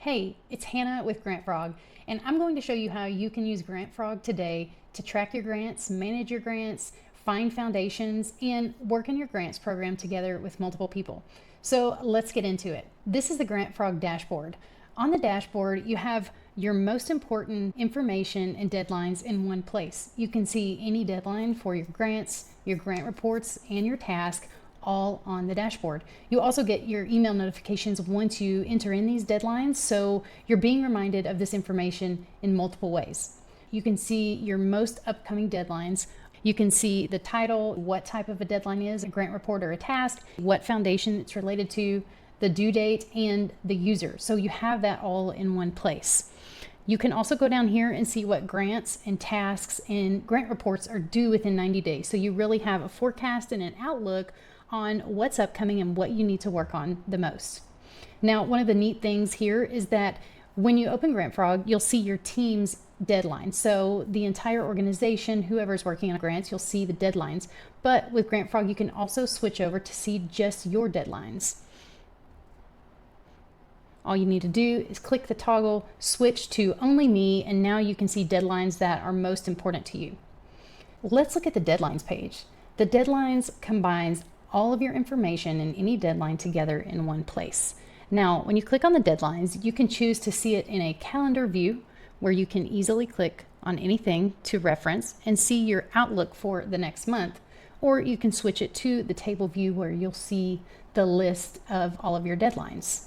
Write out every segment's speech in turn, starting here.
Hey, it's Hannah with Grant Frog, and I'm going to show you how you can use Grant Frog today to track your grants, manage your grants, find foundations, and work in your grants program together with multiple people. So let's get into it. This is the Grant Frog dashboard. On the dashboard, you have your most important information and deadlines in one place. You can see any deadline for your grants, your grant reports, and your task all on the dashboard. You also get your email notifications once you enter in these deadlines, so you're being reminded of this information in multiple ways. You can see your most upcoming deadlines. You can see the title, what type of a deadline is, a grant report or a task, what foundation it's related to, the due date, and the user. So you have that all in one place. You can also go down here and see what grants and tasks and grant reports are due within 90 days. So you really have a forecast and an outlook on what's upcoming and what you need to work on the most. Now, one of the neat things here is that when you open Grant Frog, you'll see your team's deadline. So the entire organization, whoever's working on grants, you'll see the deadlines. But with Grant Frog, you can also switch over to see just your deadlines. All you need to do is click the toggle, switch to only me, and now you can see deadlines that are most important to you. Let's look at the deadlines page. The deadlines combines all of your information in any deadline together in one place. Now, when you click on the deadlines, you can choose to see it in a calendar view where you can easily click on anything to reference and see your outlook for the next month, or you can switch it to the table view where you'll see the list of all of your deadlines.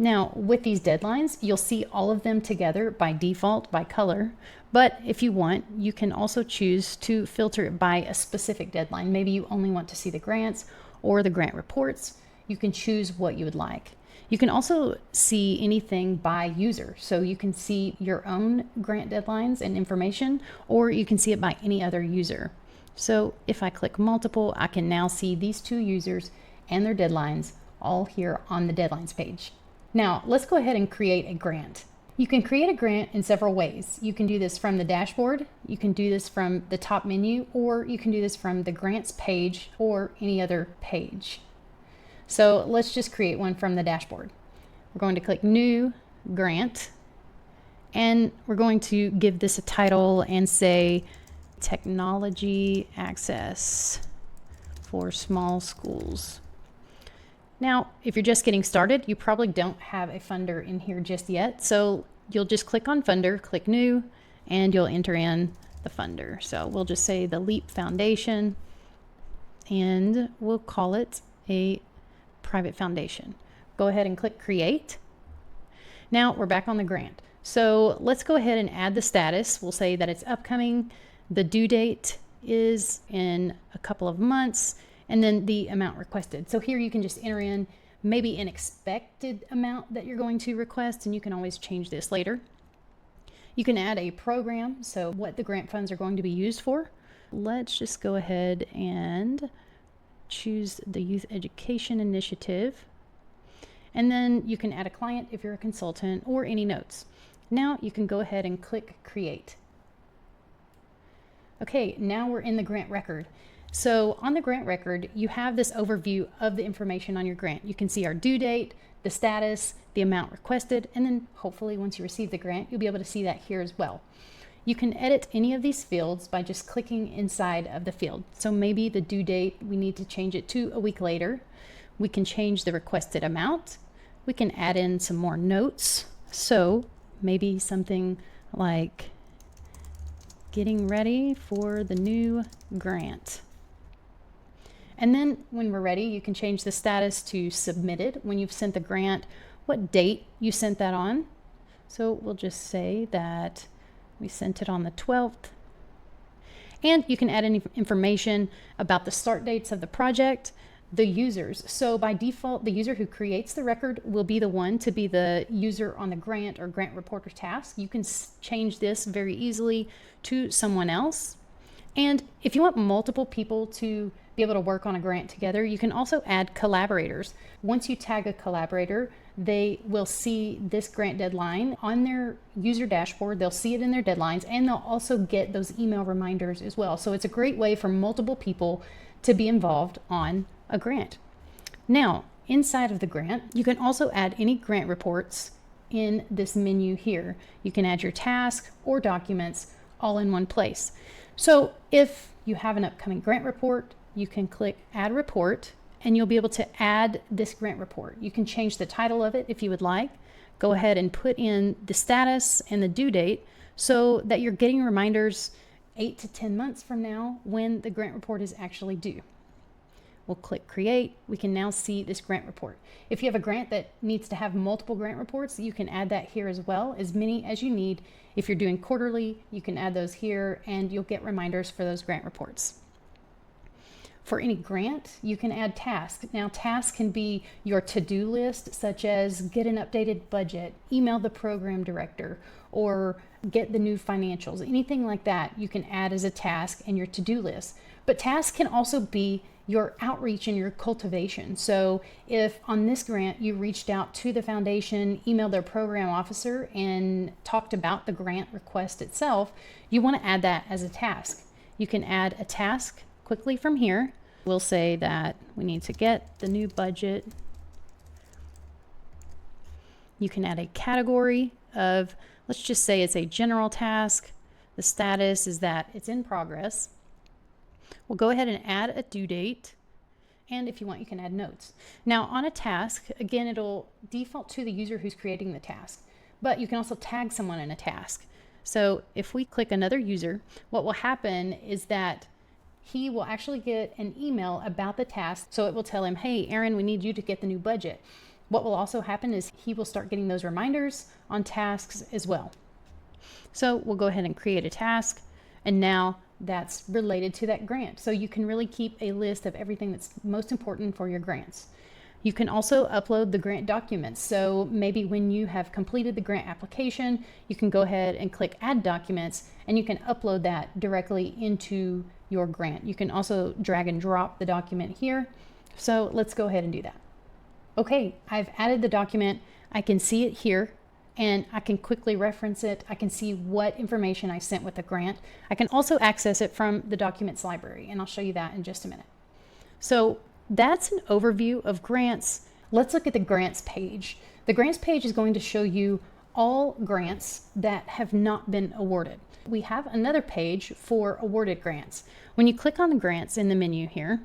Now, with these deadlines, you'll see all of them together by default by color, but if you want, you can also choose to filter it by a specific deadline. Maybe you only want to see the grants or the grant reports. You can choose what you would like. You can also see anything by user. So you can see your own grant deadlines and information, or you can see it by any other user. So if I click multiple, I can now see these two users and their deadlines all here on the deadlines page. Now, let's go ahead and create a grant. You can create a grant in several ways. You can do this from the dashboard, you can do this from the top menu, or you can do this from the grants page or any other page. So let's just create one from the dashboard. We're going to click New Grant, and we're going to give this a title and say Technology Access for Small Schools. Now, if you're just getting started, you probably don't have a funder in here just yet. So you'll just click on funder, click new, and you'll enter in the funder. So we'll just say the LEAP Foundation, and we'll call it a private foundation. Go ahead and click create. Now we're back on the grant. So let's go ahead and add the status. We'll say that it's upcoming. The due date is in a couple of months, and then the amount requested. So here you can just enter in maybe an expected amount that you're going to request, and you can always change this later. You can add a program, so what the grant funds are going to be used for. Let's just go ahead and choose the Youth Education Initiative. And then you can add a client if you're a consultant, or any notes. Now you can go ahead and click create. Okay, now we're in the grant record. So on the grant record, you have this overview of the information on your grant. You can see our due date, the status, the amount requested, and then hopefully once you receive the grant, you'll be able to see that here as well. You can edit any of these fields by just clicking inside of the field. So maybe the due date, we need to change it to a week later. We can change the requested amount. We can add in some more notes. So maybe something like getting ready for the new grant. And then when we're ready, you can change the status to submitted when you've sent the grant, what date you sent that on. So we'll just say that we sent it on the 12th. And you can add any information about the start dates of the project, the users. So by default, the user who creates the record will be the one to be the user on the grant or grant report or task. You can change this very easily to someone else. And if you want multiple people to be able to work on a grant together, you can also add collaborators. Once you tag a collaborator, they will see this grant deadline on their user dashboard. They'll see it in their deadlines, and they'll also get those email reminders as well. So it's a great way for multiple people to be involved on a grant. Now, inside of the grant, you can also add any grant reports in this menu here. You can add your task or documents all in one place. So if you have an upcoming grant report, you can click Add Report, and you'll be able to add this grant report. You can change the title of it if you would like. Go ahead and put in the status and the due date so that you're getting reminders 8 to 10 months from now when the grant report is actually due. We'll click Create. We can now see this grant report. If you have a grant that needs to have multiple grant reports, you can add that here as well, as many as you need. If you're doing quarterly, you can add those here and you'll get reminders for those grant reports. For any grant, you can add tasks. Now, tasks can be your to-do list, such as get an updated budget, email the program director, or get the new financials. Anything like that you can add as a task in your to-do list. But tasks can also be your outreach and your cultivation. So if on this grant you reached out to the foundation, emailed their program officer, and talked about the grant request itself, you want to add that as a task. You can add a task quickly from here. We'll say that we need to get the new budget. You can add a category of, let's just say it's a general task. The status is that it's in progress. We'll go ahead and add a due date. And if you want, you can add notes. Now on a task, again, it'll default to the user who's creating the task, but you can also tag someone in a task. So if we click another user, what will happen is that he will actually get an email about the task. So it will tell him, hey, Aaron, we need you to get the new budget. What will also happen is he will start getting those reminders on tasks as well. So we'll go ahead and create a task. And now that's related to that grant. So you can really keep a list of everything that's most important for your grants. You can also upload the grant documents. So maybe when you have completed the grant application, you can go ahead and click Add Documents, and you can upload that directly into your grant. You can also drag and drop the document here. So let's go ahead and do that. Okay, I've added the document. I can see it here, and I can quickly reference it. I can see what information I sent with the grant. I can also access it from the documents library, and I'll show you that in just a minute. So that's an overview of grants. Let's look at the grants page. The grants page is going to show you all grants that have not been awarded. We have another page for awarded grants. When you click on the grants in the menu here,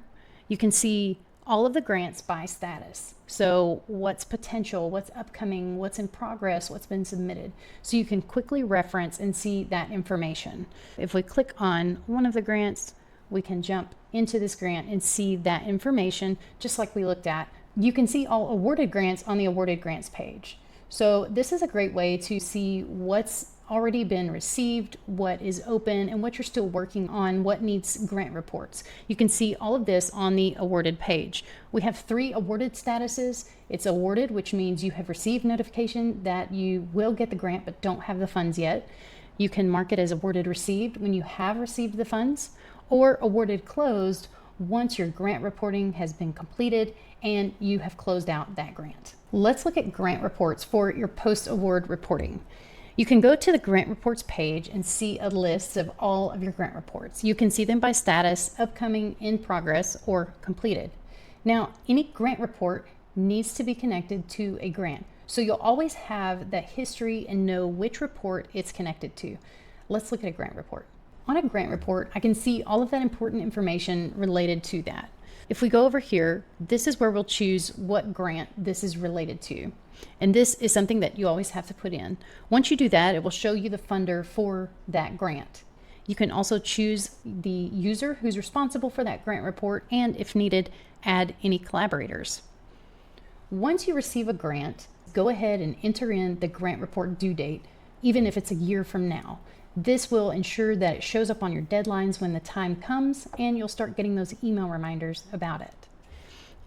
you can see all of the grants by status. So what's potential, what's upcoming, what's in progress, what's been submitted. So you can quickly reference and see that information. If we click on one of the grants, we can jump into this grant and see that information just like we looked at. You can see all awarded grants on the awarded grants page. So this is a great way to see what's already been received, what is open, and what you're still working on, what needs grant reports. You can see all of this on the awarded page. We have 3 awarded statuses. It's awarded, which means you have received notification that you will get the grant but don't have the funds yet. You can mark it as awarded received when you have received the funds, or awarded closed once your grant reporting has been completed and you have closed out that grant. Let's look at grant reports for your post-award reporting. You can go to the grant reports page and see a list of all of your grant reports. You can see them by status, upcoming, in progress, or completed. Now, any grant report needs to be connected to a grant. So you'll always have that history and know which report it's connected to. Let's look at a grant report. On a grant report, I can see all of that important information related to that. If we go over here, this is where we'll choose what grant this is related to. And this is something that you always have to put in. Once you do that, it will show you the funder for that grant. You can also choose the user who's responsible for that grant report, and if needed, add any collaborators. Once you receive a grant, go ahead and enter in the grant report due date, even if it's a year from now. This will ensure that it shows up on your deadlines when the time comes, and you'll start getting those email reminders about it.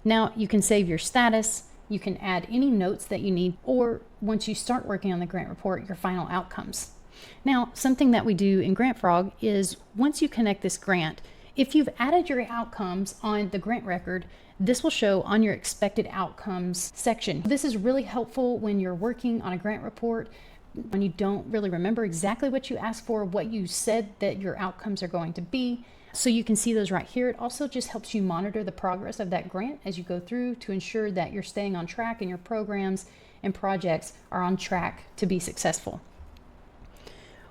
Now you can save your status, you can add any notes that you need, or once you start working on the grant report, your final outcomes. Now, something that we do in Grant Frog is once you connect this grant, if you've added your outcomes on the grant record, this will show on your expected outcomes section. This is really helpful when you're working on a grant report, when you don't really remember exactly what you asked for, what you said that your outcomes are going to be. So you can see those right here. It also just helps you monitor the progress of that grant as you go through to ensure that you're staying on track in your programs and projects are on track to be successful.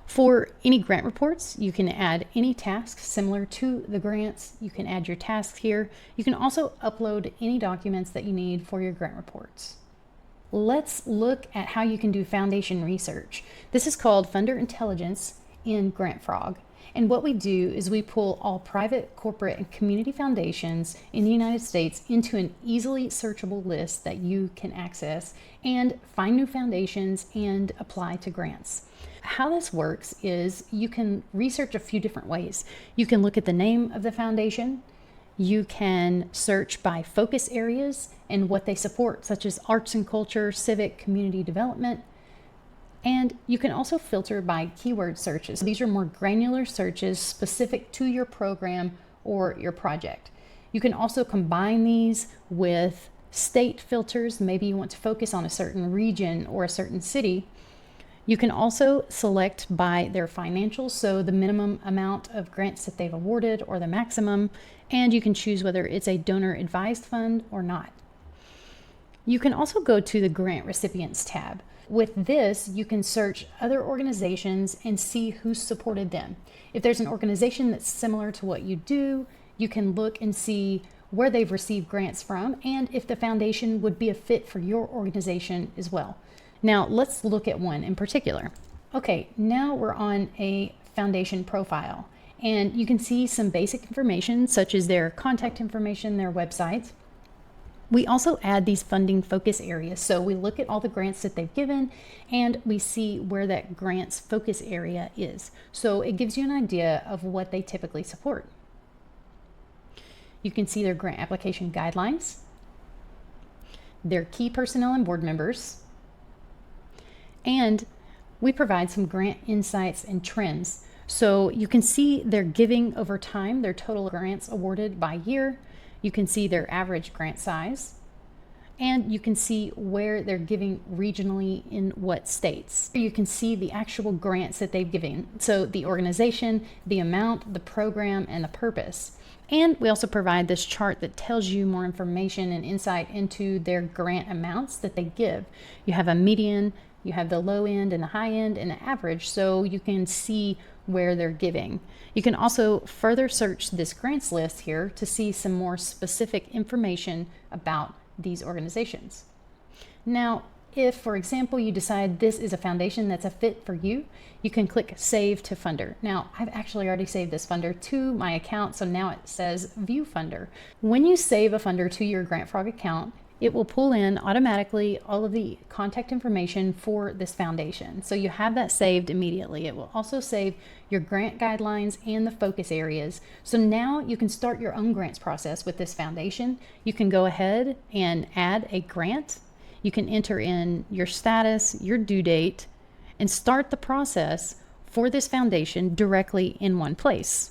For any grant reports, you can add any tasks similar to the grants. You can add your tasks here. You can also upload any documents that you need for your grant reports. Let's look at how you can do foundation research. This is called Funder Intelligence in GrantFrog. And what we do is we pull all private, corporate, and community foundations in the United States into an easily searchable list that you can access and find new foundations and apply to grants. How this works is you can research a few different ways. You can look at the name of the foundation. You can search by focus areas and what they support, such as arts and culture, civic, community development. And you can also filter by keyword searches. These are more granular searches specific to your program or your project. You can also combine these with state filters. Maybe you want to focus on a certain region or a certain city. You can also select by their financials, so the minimum amount of grants that they've awarded or the maximum, and you can choose whether it's a donor advised fund or not. You can also go to the Grant Recipients tab. With this, you can search other organizations and see who's supported them. If there's an organization that's similar to what you do, you can look and see where they've received grants from and if the foundation would be a fit for your organization as well. Now, let's look at one in particular. Okay, now we're on a foundation profile, and you can see some basic information such as their contact information, their website. We also add these funding focus areas. So we look at all the grants that they've given and we see where that grants focus area is. So it gives you an idea of what they typically support. You can see their grant application guidelines, their key personnel and board members, and we provide some grant insights and trends. So you can see their giving over time, their total grants awarded by year. You can see their average grant size, and you can see where they're giving regionally in what states. You can see the actual grants that they've given. So the organization, the amount, the program, and the purpose. And we also provide this chart that tells you more information and insight into their grant amounts that they give. You have a median, you have the low end and the high end and the average, so you can see where they're giving. You can also further search this grants list here to see some more specific information about these organizations. Now, if, for example, you decide this is a foundation that's a fit for you, you can click Save to Funder. Now, I've actually already saved this funder to my account, so now it says View Funder. When you save a funder to your GrantFrog account, it will pull in automatically all of the contact information for this foundation. So you have that saved immediately. It will also save your grant guidelines and the focus areas. So now you can start your own grants process with this foundation. You can go ahead and add a grant. You can enter in your status, your due date, and start the process for this foundation directly in one place.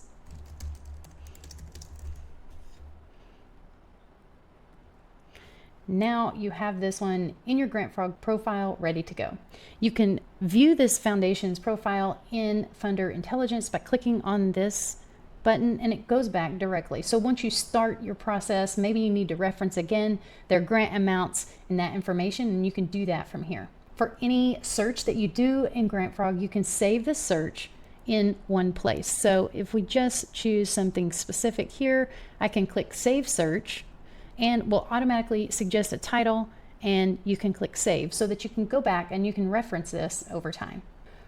Now you have this one in your GrantFrog profile ready to go. You can view this foundation's profile in Funder Intelligence by clicking on this button, and it goes back directly. So once you start your process, maybe you need to reference again their grant amounts and that information, and you can do that from here. For any search that you do in GrantFrog, you can save the search in one place. So if we just choose something specific here, I can click Save Search, and will automatically suggest a title, and you can click Save so that you can go back and you can reference this over time.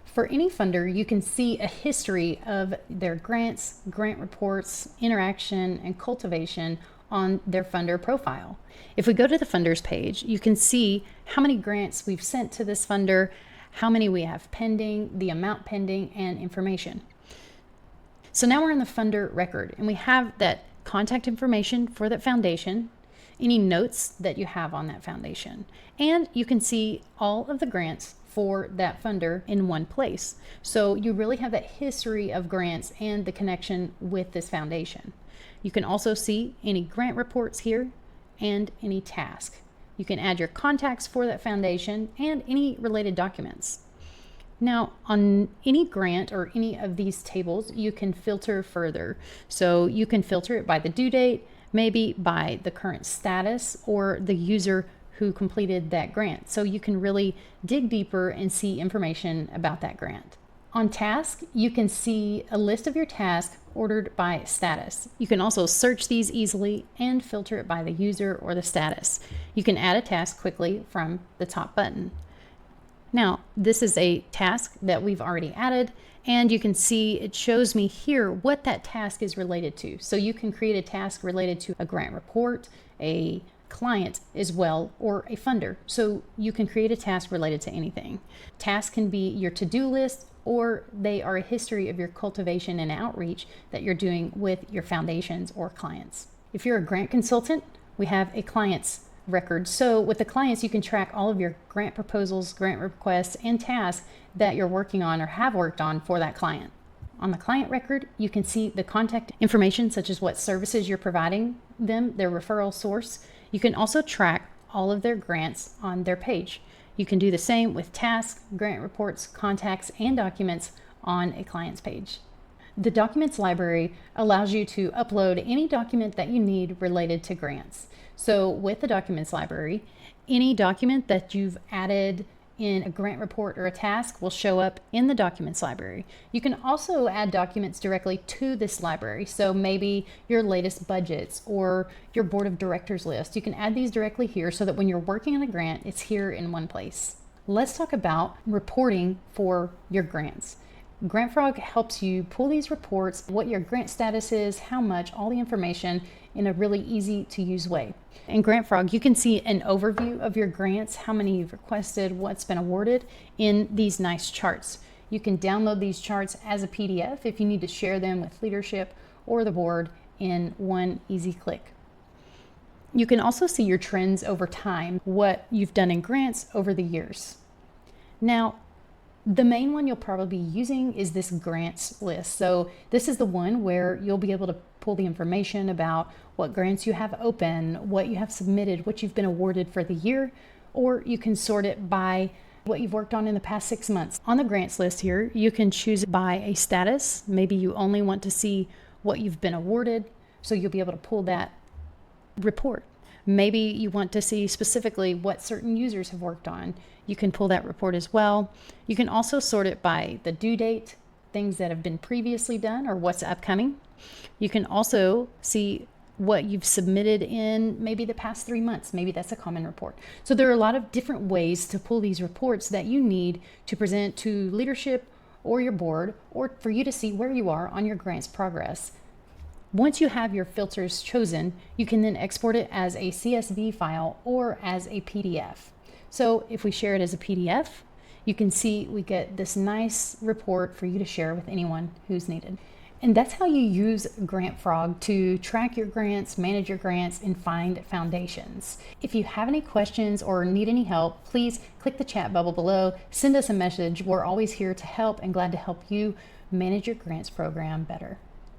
For any funder, you can see a history of their grants, grant reports, interaction, and cultivation on their funder profile. If we go to the funders page, you can see how many grants we've sent to this funder, how many we have pending, the amount pending, and information. So now we're in the funder record, and we have that contact information for that foundation, any notes that you have on that foundation, and you can see all of the grants for that funder in one place. So you really have that history of grants and the connection with this foundation. You can also see any grant reports here and any task. You can add your contacts for that foundation and any related documents. Now, on any grant or any of these tables, you can filter further. So you can filter it by the due date, maybe by the current status or the user who completed that grant. So you can really dig deeper and see information about that grant. On task, you can see a list of your tasks ordered by status. You can also search these easily and filter it by the user or the status. You can add a task quickly from the top button. Now, this is a task that we've already added, and you can see it shows me here what that task is related to. So you can create a task related to a grant report, a client as well, or a funder. So you can create a task related to anything. Tasks can be your to-do list, or they are a history of your cultivation and outreach that you're doing with your foundations or clients. If you're a grant consultant, we have a client's record. So with the clients, you can track all of your grant proposals, grant requests, and tasks that you're working on or have worked on for that client. On the client record, you can see the contact information, such as what services you're providing them, their referral source. You can also track all of their grants on their page. You can do the same with tasks, grant reports, contacts, and documents on a client's page. The documents library allows you to upload any document that you need related to grants. So with the documents library, any document that you've added in a grant report or a task will show up in the documents library. You can also add documents directly to this library. So maybe your latest budgets or your board of directors list. You can add these directly here so that when you're working on a grant, it's here in one place. Let's talk about reporting for your grants. GrantFrog helps you pull these reports, what your grant status is, how much, all the information in a really easy to use way. In GrantFrog, you can see an overview of your grants, how many you've requested, what's been awarded in these nice charts. You can download these charts as a PDF if you need to share them with leadership or the board in one easy click. You can also see your trends over time, what you've done in grants over the years. Now, the main one you'll probably be using is this grants list. So this is the one where you'll be able to pull the information about what grants you have open, what you have submitted, what you've been awarded for the year, or you can sort it by what you've worked on in the past 6 months. On the grants list here, you can choose by a status. Maybe you only want to see what you've been awarded, so you'll be able to pull that report. Maybe you want to see specifically what certain users have worked on. You can pull that report as well. You can also sort it by the due date, things that have been previously done or what's upcoming. You can also see what you've submitted in maybe the past 3 months. Maybe that's a common report. So there are a lot of different ways to pull these reports that you need to present to leadership or your board, or for you to see where you are on your grants progress. Once you have your filters chosen, you can then export it as a CSV file or as a PDF. So if we share it as a PDF, you can see we get this nice report for you to share with anyone who's needed. And that's how you use GrantFrog to track your grants, manage your grants, and find foundations. If you have any questions or need any help, please click the chat bubble below, send us a message. We're always here to help and glad to help you manage your grants program better.